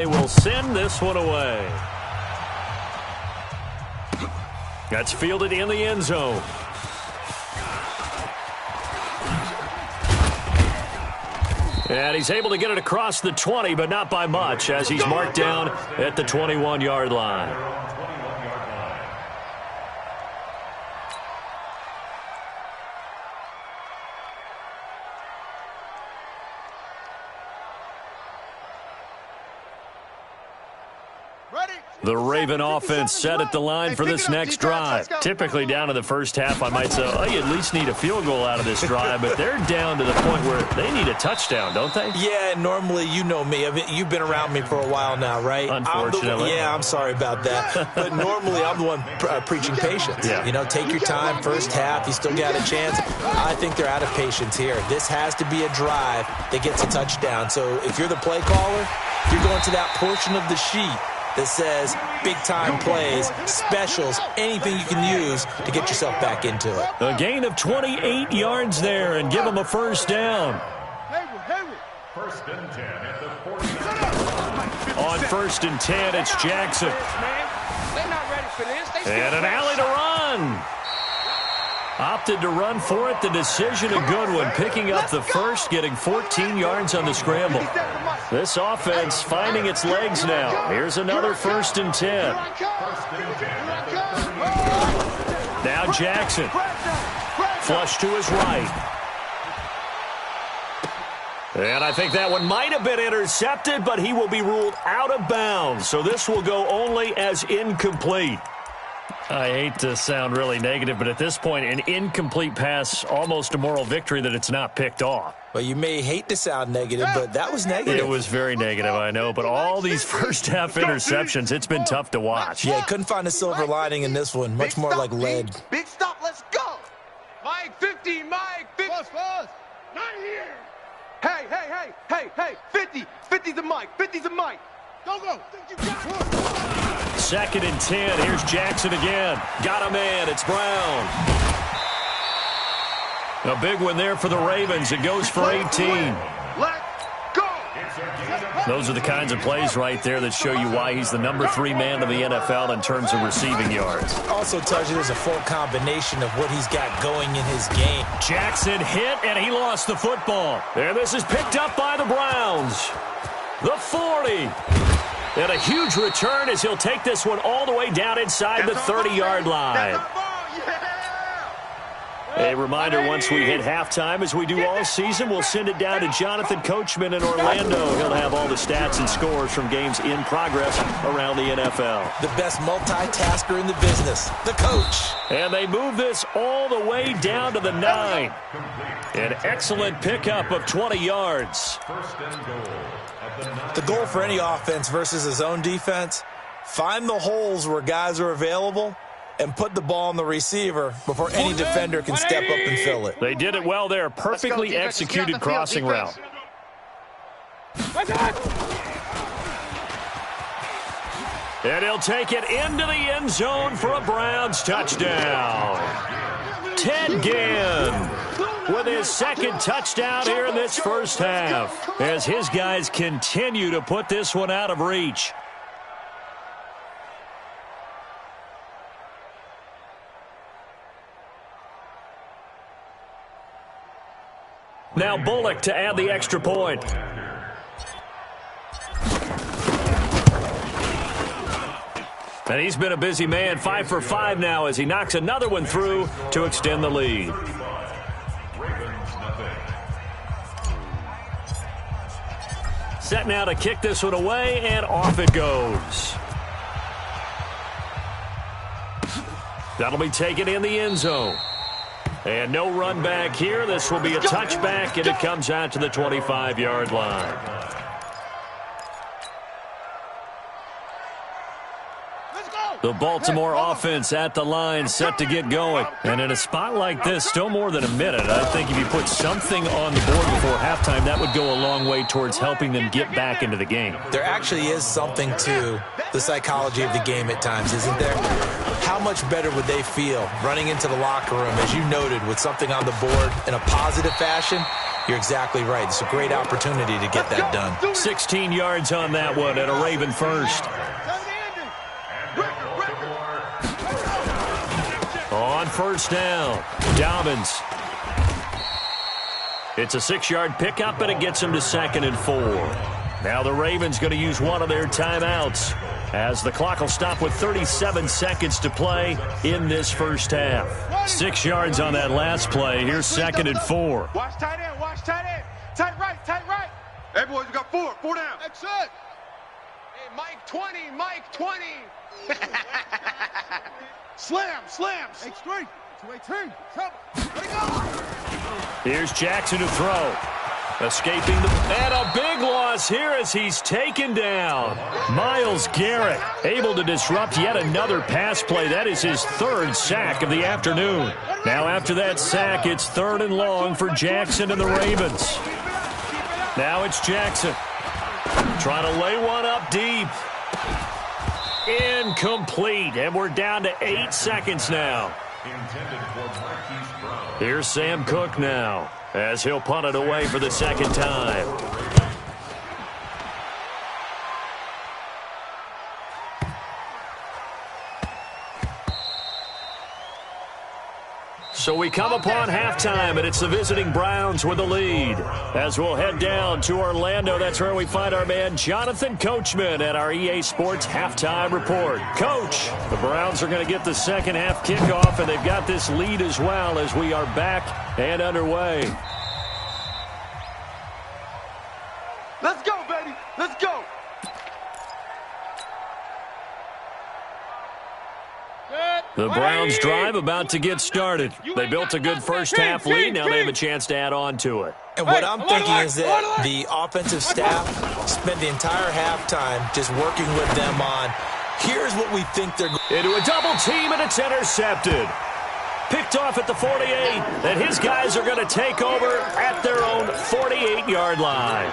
They will send this one away. That's fielded in the end zone. And he's able to get it across the 20, but not by much, as he's marked down at the 21-yard line. The Raven offense set at the line for this next drive. Typically down in the first half, I might say, oh, you at least need a field goal out of this drive, but they're down to the point where they need a touchdown, don't they? Yeah, normally, you know me. I mean, you've been around me for a while now, right? Unfortunately. I'm sorry about that. But normally, I'm the one preaching patience. Yeah. You know, take your time. First half, you still got a chance. I think they're out of patience here. This has to be a drive that gets a touchdown. So if you're the play caller, you're going to that portion of the sheet that says big-time plays, specials, anything you can use to get yourself back into it. A gain of 28 yards there and give them a first down. First and 10 at the 40. On first and 10, it's Jackson. And an alley to run. Opted to run for it. The decision a good one. Picking up the first, getting 14 yards on the scramble. This offense finding its legs now. Here's another first and 10. Now Jackson. Flush to his right. And I think that one might have been intercepted, but he will be ruled out of bounds. So this will go only as incomplete. I hate to sound really negative, but at this point, an incomplete pass, almost a moral victory that it's not picked off. Well, you may hate to sound negative, but that was negative. It was very negative, I know, but all these first-half interceptions, it's been tough to watch. Yeah, couldn't find a silver lining in this one. Much more like lead. Big stop, let's go. Mike, 50, Mike, 50. Not here. Hey, 50. 50's a Mike, 50's a Mike. Go. Second and 10. Here's Jackson again. Got a man. It's Brown. A big one there for the Ravens. It goes for 18. Let's go. Those are the kinds of plays right there that show you why he's the number 3 man in the NFL in terms of receiving yards. Also tells you there's a full combination of what he's got going in his game. Jackson hit, and he lost the football. And this is picked up by the Browns. The 40. And a huge return as he'll take this one all the way down inside the 30-yard line. A reminder, once we hit halftime, as we do all season, we'll send it down to Jonathan Coachman in Orlando. He'll have all the stats and scores from games in progress around the NFL. The best multitasker in the business, the coach. And they move this all the way down to the 9. An excellent pickup of 20 yards. First and goal. The goal for any offense versus his own defense, find the holes where guys are available and put the ball on the receiver before any defender can step up and fill it. They did it well there. Perfectly executed crossing route. And he'll take it into the end zone for a Browns touchdown. Ted Ginn with his second touchdown here in this first half, as his guys continue to put this one out of reach. Now Bullock to add the extra point. And he's been a busy man, 5 for 5 now as he knocks another one through to extend the lead. Set now to kick this one away, and off it goes. That'll be taken in the end zone. And no run back here. This will be a touchback, and it comes out to the 25-yard line. The Baltimore offense at the line, set to get going. And in a spot like this, still more than a minute, I think if you put something on the board before halftime, that would go a long way towards helping them get back into the game. There actually is something to the psychology of the game at times, isn't there? How much better would they feel running into the locker room, as you noted, with something on the board in a positive fashion? You're exactly right. It's a great opportunity to get that done. 16 yards on that one and a Raven first. On first down, Dobbins. It's a 6-yard pickup, and it gets him to 2nd and 4. Now the Ravens going to use one of their timeouts, as the clock will stop with 37 seconds to play in this first half. 6 yards on that last play. Here's 2nd and 4. Watch tight end, watch tight end. Tight right, tight right. Hey, boys, we got 4 down. That's it. Hey, Mike 20, Mike 20. Slam. H3, 218. Come. Let it go. Here's Jackson to throw. Escaping and a big loss here as he's taken down. Myles Garrett able to disrupt yet another pass play. That is his 3rd sack of the afternoon. Now after that sack, it's 3rd and long for Jackson and the Ravens. Now it's Jackson trying to lay one up deep. Incomplete, and we're down to 8 seconds now. Here's Sam Cook now, as he'll punt it away for the 2nd time. So we come upon halftime, and it's the visiting Browns with the lead. As we'll head down to Orlando, that's where we find our man Jonathan Coachman at our EA Sports Halftime Report. Coach, the Browns are going to get the second half kickoff, and they've got this lead as well as we are back and underway. Let's go, baby. Let's go. The Browns drive about to get started. They built a good first half lead. Now they have a chance to add on to it. And what I'm thinking is that the offensive staff spent the entire halftime just working with them on, here's what we think they're going to do. Into a double team, and it's intercepted. Picked off at the 48, and his guys are going to take over at their own 48-yard line.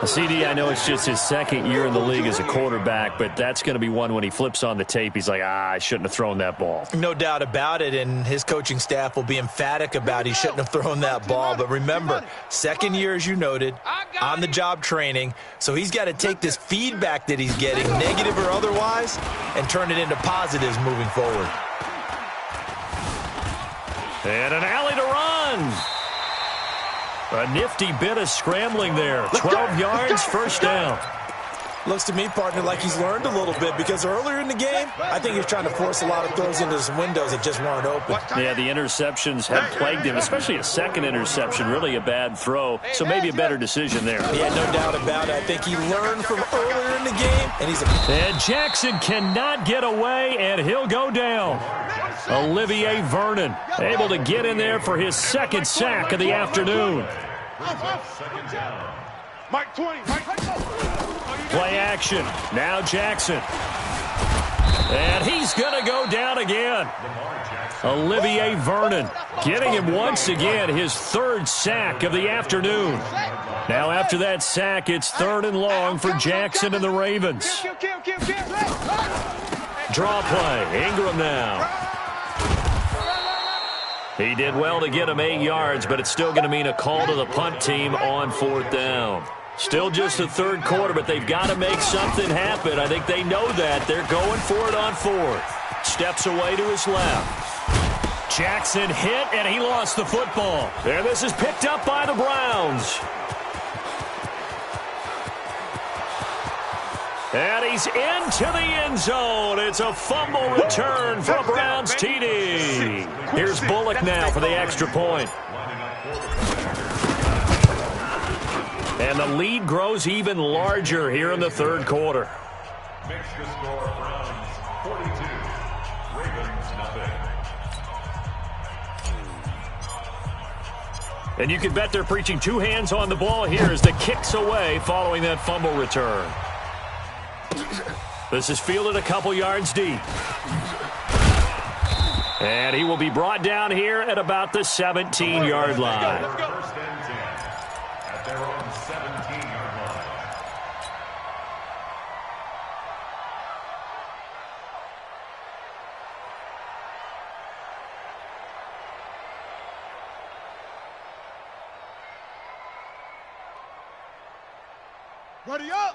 CD, I know it's just his 2nd year in the league as a quarterback, but that's going to be one when he flips on the tape. He's like, I shouldn't have thrown that ball. No doubt about it, and his coaching staff will be emphatic about he shouldn't have thrown that ball. But remember, 2nd year, as you noted, on-the-job training, so he's got to take this feedback that he's getting, negative or otherwise, and turn it into positives moving forward. And an alley to run. A nifty bit of scrambling there. 12 yards, first down. Looks to me, partner, like he's learned a little bit, because earlier in the game, I think he was trying to force a lot of throws into some windows that just weren't open. Yeah, the interceptions have plagued him, especially a second interception, really a bad throw, so maybe a better decision there. Yeah, no doubt about it. I think he learned from earlier in the game, and And Jackson cannot get away, and he'll go down. Olivier Vernon able to get in there for his 2nd sack of the afternoon. Mike 20, Mike 20. Play action. Now Jackson. And he's going to go down again. Olivier Vernon getting him once again his 3rd sack of the afternoon. Now after that sack, it's 3rd and long for Jackson and the Ravens. Draw play. Ingram now. He did well to get him 8 yards, but it's still going to mean a call to the punt team on 4th down. Still just the 3rd quarter, but they've got to make something happen. I think they know that. They're going for it on 4th. Steps away to his left. Jackson hit, and he lost the football. And this is picked up by the Browns. And he's into the end zone. It's a fumble return for a Browns TD. Here's Bullock now for the extra point. And the lead grows even larger here in the 3rd quarter. Makes the score Browns 42, Ravens nothing. And you can bet they're preaching 2 hands on the ball here as the kick's away following that fumble return. This is fielded a couple yards deep. And he will be brought down here at about the 17-yard line. First and 10 at their own 17-yard line.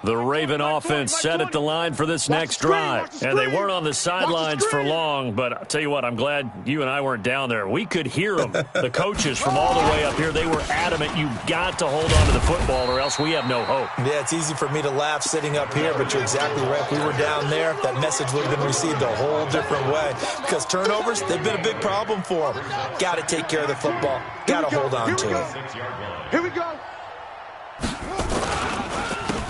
The Raven offense set at the line for this next drive. And they weren't on the sidelines for long, but I'll tell you what, I'm glad you and I weren't down there. We could hear them. The coaches from all the way up here, they were adamant, you've got to hold on to the football or else we have no hope. Yeah, it's easy for me to laugh sitting up here, but you're exactly right. If we were down there, that message would have been received a whole different way. Because turnovers, they've been a big problem for them. Got to take care of the football. Got to hold on to it. Here we go.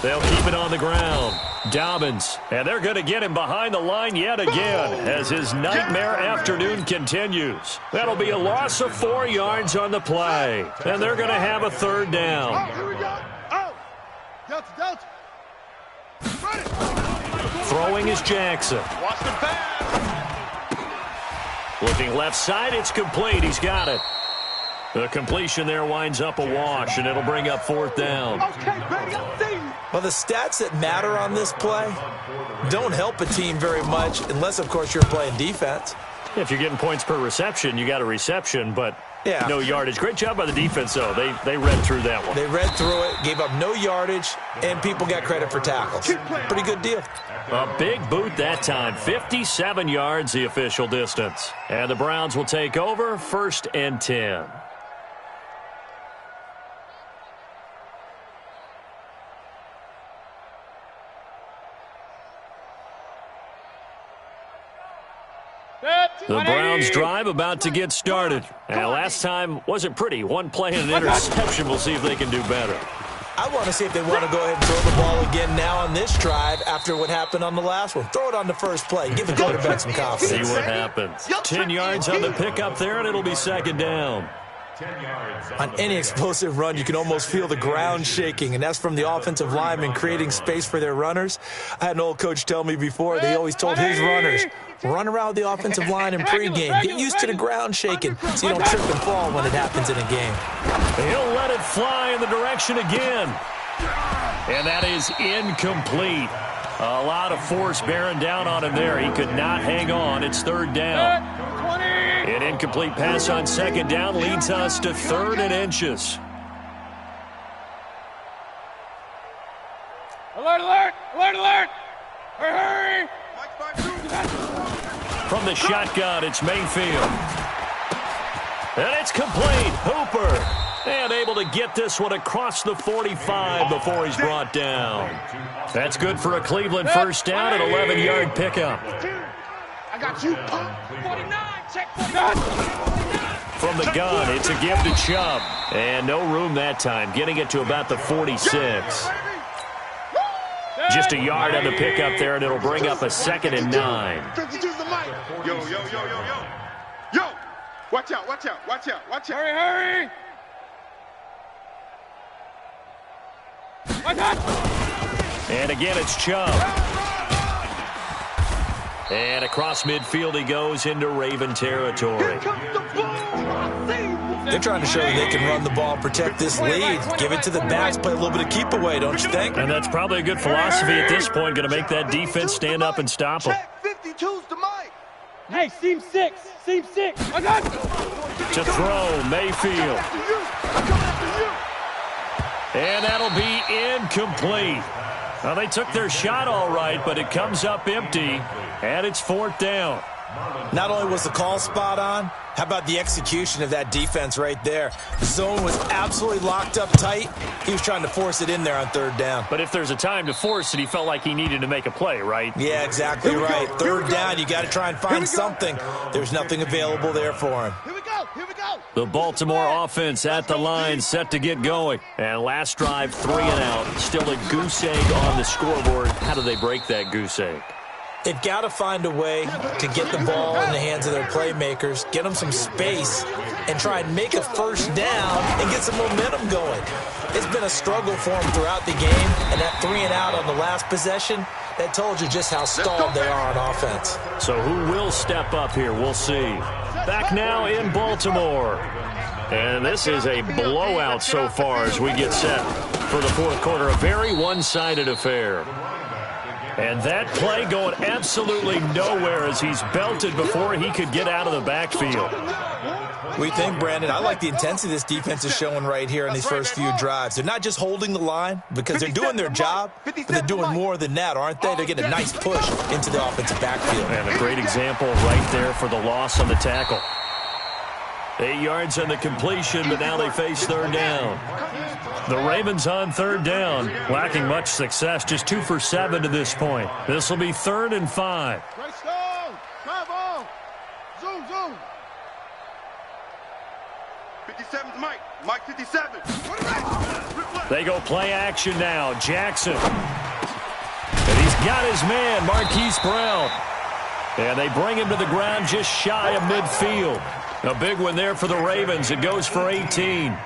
They'll keep it on the ground. Dobbins, and they're going to get him behind the line yet again as his nightmare afternoon continues. That'll be a loss of 4 yards on the play, and they're going to have a third down. Oh, here we go. Oh. Delta. Throwing is Jackson. Watch the pass. Looking left side, it's complete. He's got it. The completion there winds up a wash, and it'll bring up fourth down. Okay, baby, I see you. Well, the stats that matter on this play don't help a team very much unless, of course, you're playing defense. If you're getting points per reception, you got a reception, but yeah, no yardage. Great job by the defense, though. They read through that one. They read through it, gave up no yardage, and people got credit for tackles. Pretty good deal. A big boot that time. 57 yards, the official distance. And the Browns will take over, 1st and 10. The Browns drive about to get started. And last time wasn't pretty. One play and an interception. We'll see if they can do better. I want to see if they want to go ahead and throw the ball again now on this drive after what happened on the last one. Throw it on the first play. Give the quarterback some confidence. See what happens. 10 yards on the pickup there, and it'll be 2nd down. On any explosive run, you can almost feel the ground shaking, and that's from the offensive linemen creating space for their runners. I had an old coach tell me before, they always told his runners, run around the offensive line in pregame. Get used to the ground shaking so you don't trip and fall when it happens in a game. He'll let it fly in the direction again. And that is incomplete. A lot of force bearing down on him there. He could not hang on. It's 3rd down. An incomplete pass on 2nd down leads us to 3rd and inches. Alert, alert, alert, alert. Hurry. From the shotgun, it's Mayfield. And it's complete. Hooper. And able to get this one across the 45 before he's brought down. That's good for a Cleveland 1st down, an 11-yard pickup. I got you. 49, check 49. From the gun, it's a give to Chubb. And no room that time, getting it to about the 46. Just a yard on the pickup there, and it'll bring up a 2nd and 9. Yo. Yo. Watch out. Hurry. And again, it's Chubb. And across midfield he goes into Raven territory. They're trying to show that they can run the ball, protect this lead, give it to the backs, play a little bit of keep away, don't you think? And that's probably a good philosophy at this point, going to make that defense stand up and stop them. Check 52's the mic. Hey, seam 6. I got you. To throw, Mayfield. And that'll be incomplete. Now, they took their shot all right, but it comes up empty, and it's 4th down. Not only was the call spot on, how about the execution of that defense right there? The zone was absolutely locked up tight. He was trying to force it in there on 3rd down. But if there's a time to force it, he felt like he needed to make a play, right? Yeah, exactly right. 3rd down, you got to try and find something. There's nothing available there for him. Here we go. The Baltimore offense at the line, set to get going. And last drive, 3 and out. Still a goose egg on the scoreboard. How do they break that goose egg? They've got to find a way to get the ball in the hands of their playmakers, get them some space, and try and make a first down and get some momentum going. It's been a struggle for them throughout the game, and that 3-and-out on the last possession, that told you just how stalled they are on offense. So who will step up here? We'll see. Back now in Baltimore. And this is a blowout so far as we get set for the fourth quarter. A very one-sided affair. And that play going absolutely nowhere as he's belted before he could get out of the backfield. We think, Brandon, I like the intensity this defense is showing right here in these first few drives. They're not just holding the line because they're doing their job, but they're doing more than that, aren't they? They're getting a nice push into the offensive backfield. And a great example right there for the loss on the tackle. 8 yards on the completion, but now they face third down. The Ravens on third down, lacking much success, just 2 for 7 to this point. This will be 3rd and 5. Zoom. 57's Mike. Mike 57. They go play action now. Jackson. And he's got his man, Marquise Brown. And they bring him to the ground just shy of midfield. A big one there for the Ravens. It goes for 18.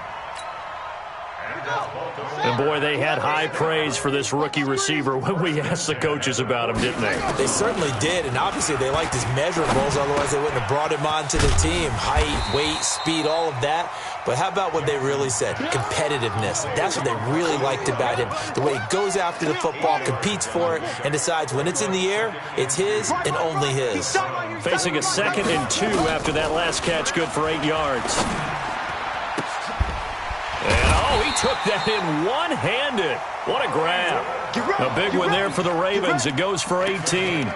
And, boy, they had high praise for this rookie receiver when we asked the coaches about him, didn't they? They certainly did, and obviously they liked his measurables. Otherwise, they wouldn't have brought him onto the team. Height, weight, speed, all of that. But how about what they really said? Competitiveness. That's what they really liked about him. The way he goes after the football, competes for it, and decides when it's in the air, it's his and only his. Facing a 2nd and 2 after that last catch, good for 8 yards. And, he took that in one-handed. What a grab. A big one there for the Ravens. It goes for 18.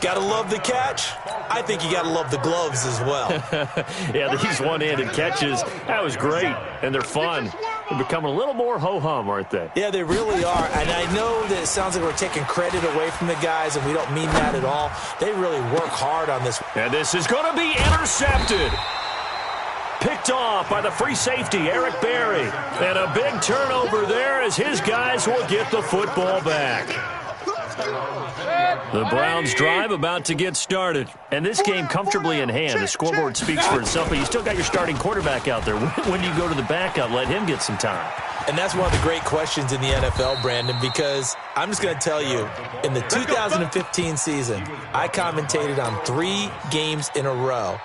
Gotta love the catch. I think you gotta love the gloves as well. Yeah, these one-handed catches, that was great, and they're fun. They're becoming a little more ho-hum, aren't they? Yeah, they really are, and I know that it sounds like we're taking credit away from the guys, and we don't mean that at all. They really work hard on this. And this is going to be intercepted. Picked off by the free safety, Eric Berry. And a big turnover there as his guys will get the football back. The Browns drive about to get started. And this game comfortably in hand. The scoreboard speaks for itself, but you still got your starting quarterback out there. When do you go to the backup? Let him get some time. And that's one of the great questions in the NFL, Brandon, because I'm just going to tell you, in the 2015 season, I commentated on 3 games in a row.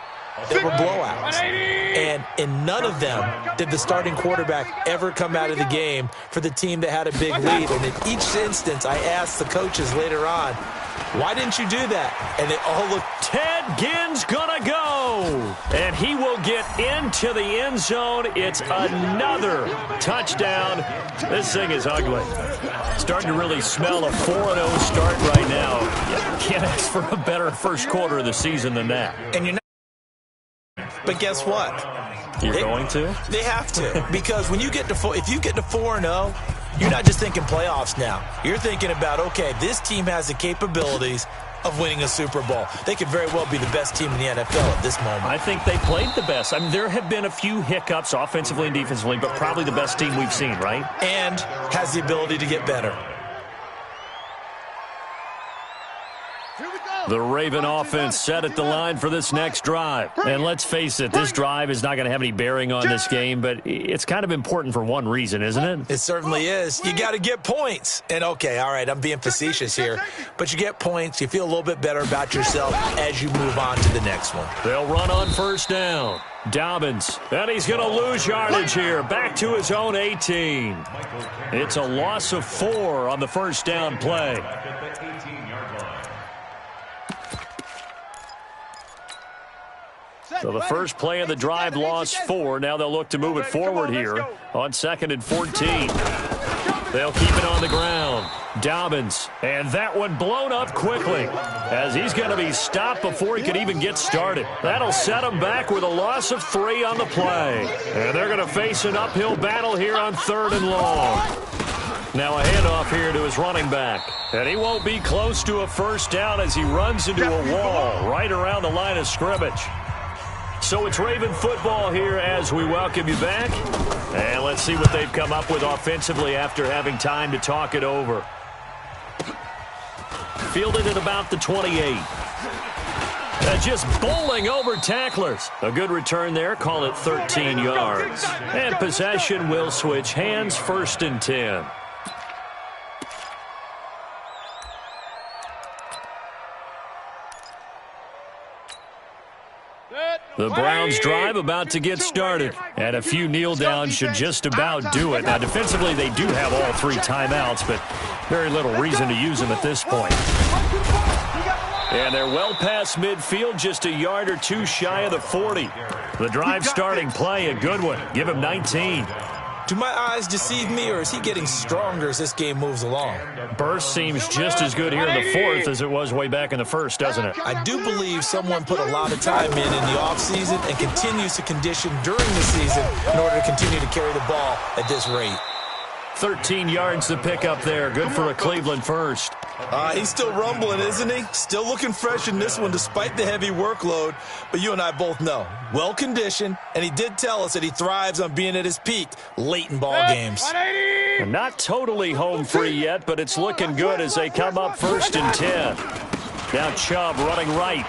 They were blowouts. And in none of them did the starting quarterback ever come out of the game for the team that had a big lead. And in each instance, I asked the coaches later on, why didn't you do that? And they all looked. Ted Ginn's gonna go. And he will get into the end zone. It's another touchdown. This thing is ugly. Starting to really smell a 4-0 start right now. You can't ask for a better first quarter of the season than that. And you're not. But guess what? You're going to? They have to. Because when you get to if you get to 4-0, you're not just thinking playoffs now. You're thinking about, okay, this team has the capabilities of winning a Super Bowl. They could very well be the best team in the NFL at this moment. I think they played the best. I mean, there have been a few hiccups offensively and defensively, but probably the best team we've seen, right? And has the ability to get better. The Raven offense set at the line for this next drive. And let's face it, this drive is not going to have any bearing on this game, but it's kind of important for one reason, isn't it? It certainly is. You got to get points. And, okay, all right, I'm being facetious here, but you get points. You feel a little bit better about yourself as you move on to the next one. They'll run on first down. Dobbins, and he's going to lose yardage here. Back to his own 18. It's a loss of 4 on the first down play. So the first play of the drive lost 4. Now they'll look to move it forward here on 2nd and 14. They'll keep it on the ground. Dobbins, and that one blown up quickly as he's going to be stopped before he can even get started. That'll set him back with a loss of 3 on the play. And they're going to face an uphill battle here on 3rd and long. Now a handoff here to his running back. And he won't be close to a first down as he runs into a wall right around the line of scrimmage. So it's Raven football here as we welcome you back. And let's see what they've come up with offensively after having time to talk it over. fielded at about the 28. Just bowling over tacklers. A good return there. Call it 13 yards. And possession will switch hands, 1st and 10. The Browns drive about to get started, and a few kneel downs should just about do it. Now, defensively, they do have all 3 timeouts, but very little reason to use them at this point. And they're well past midfield, just a yard or 2 shy of the 40. The drive starting play, a good one. Give him 19. Do my eyes deceive me, or is he getting stronger as this game moves along? Burst seems just as good here in the 4th as it was way back in the 1st, doesn't it? I do believe someone put a lot of time in the offseason and continues to condition during the season in order to continue to carry the ball at this rate. 13 yards to pick up there. Good for a Cleveland first. He's still rumbling, isn't he? Still looking fresh in this one despite the heavy workload. But you and I both know, well-conditioned, and he did tell us that he thrives on being at his peak late in ball games. Not totally home free yet, but it's looking good as they come up 1st and 10. Now Chubb running right.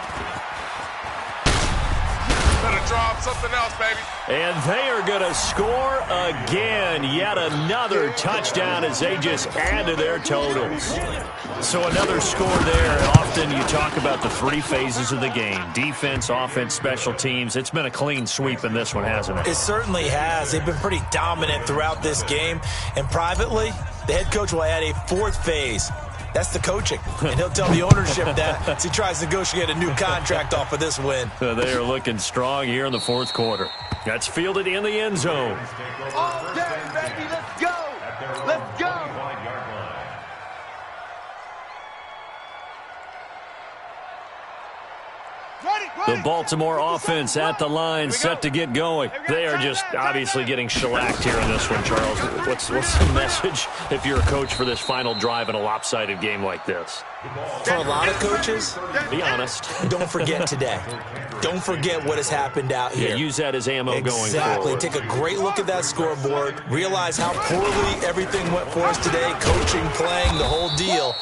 Better drop something else, baby. And they are going to score again. Yet another touchdown as they just add to their totals. So another score there. Often you talk about the 3 phases of the game. Defense, offense, special teams. It's been a clean sweep in this one, hasn't it? It certainly has. They've been pretty dominant throughout this game. And privately, the head coach will add a 4th phase. That's the coaching. And he'll tell the ownership that as he tries to negotiate a new contract off of this win. They are looking strong here in the 4th quarter. That's fielded in the end zone. All day, baby. Let's go. Let's go. The Baltimore offense at the line, set to get going. They are just obviously getting shellacked here in this one, Charles. What's the message if you're a coach for this final drive in a lopsided game like this? For a lot of coaches, be honest. Don't forget today. Don't forget what has happened out here. Yeah, use that as ammo going forward. Exactly. Take a great look at that scoreboard. Realize how poorly everything went for us today. Coaching, playing, the whole deal.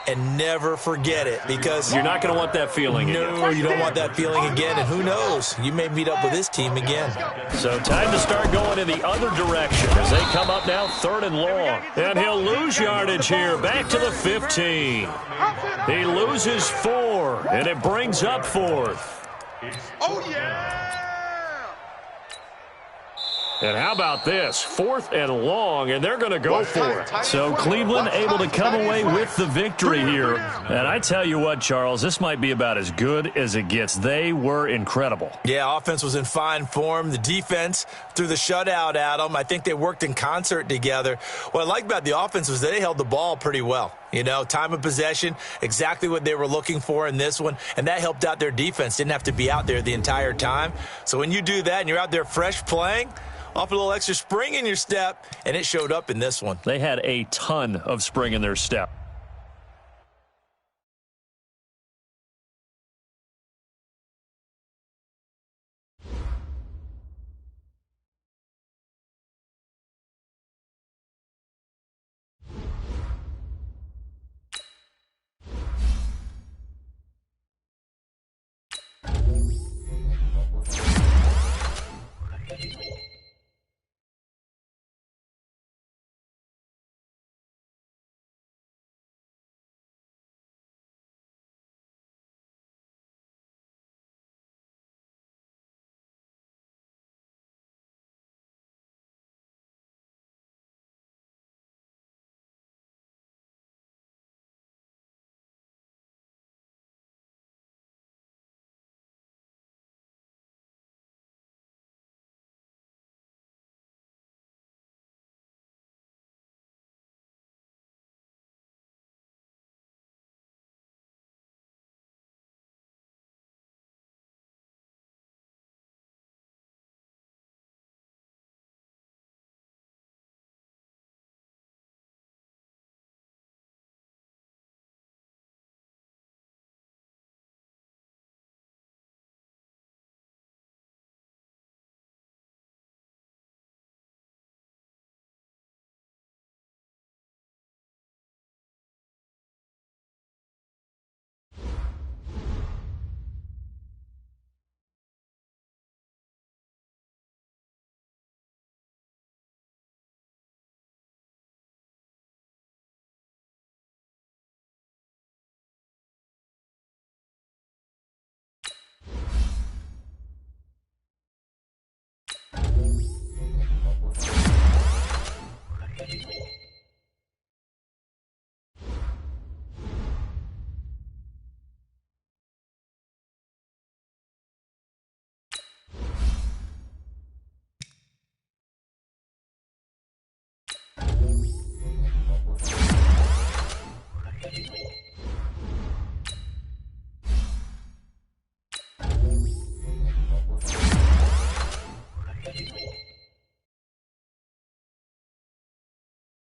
And never forget it, because you're not going to want that feeling again. No, you don't want that feeling again, and who knows? You may meet up with this team again. So time to start going in the other direction as they come up now 3rd and long. And he'll lose yardage here, back to the 15. He loses 4, and it brings up 4th. Oh, yeah! And how about this? 4th and long, and they're going to go for it. So Cleveland able to come away with the victory here. And I tell you what, Charles, this might be about as good as it gets. They were incredible. Yeah, offense was in fine form. The defense threw the shutout at them. I think they worked in concert together. What I like about the offense was they held the ball pretty well. You know, time of possession, exactly what they were looking for in this one, and that helped out their defense. Didn't have to be out there the entire time. So when you do that and you're out there fresh playing, off a little extra spring in your step, and it showed up in this one. They had a ton of spring in their step.